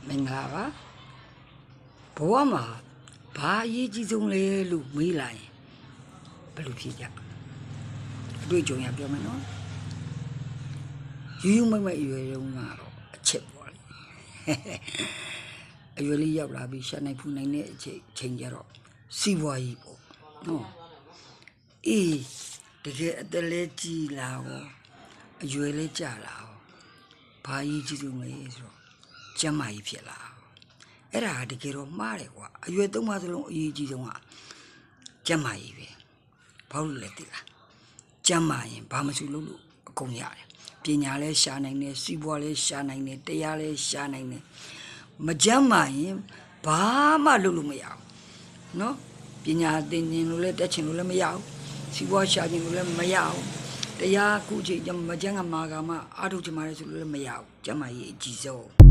မင်္ဂလာပါဘဝမှာဘာအရေးကြီးဆုံးလဲလို့မေးလိုက်ဘယ်လိုဖြေကြအတွေ့အကြုံရပြောမယ်နော်ယူမိုက်အရွယ်တုန်းကတော့အချက်ပေါ့လေအရွယ်လေးရောက်လာပြီးရှာနိုင်ဖူးနိုင်တဲ့အချိန်ကြတော့စီးပွားရေးပေါ့နော်အေးတကယ်အသက်လေးကြီးလာတော့အရွယ်လေးကြာလာတော့ဘာအရေးကြီးဆုံးလဲဆိုတော့ကျမ်းမာရေးဖြစ်လာအဲ့ဒါတကယ်တော့မှားတယ်ကွာအရွယ်သုံးပါးစလုံးအရေးကြီးဆုံးကကျမ်းမာရေးပဲဘာလို့လဲသိလားကျမ်းမာရင်ဘာမှမလုပ်လို့အကုန်ရတယ်ပညာလဲရှာနိုင်တယ်စီးပွားလဲရှာနိုင်တယ်တရားလဲရှာနိုင်တယ်မကျမ်းမာရင်ဘာမှလုပ်လို့မရဘူးနော်ပညာသင်ခြင်းလို့လဲတက်ခြင်းလို့လဲမရဘူးစီးပွားရှာခြင်းလို့လဲမရဘူးတရားခုချိန်မကျမ်းကမာကမှအားထုတ်ခြင်းမလဲဆိုလို့လဲမရဘူးကျမ်းမာရေးအကြီးဆုံး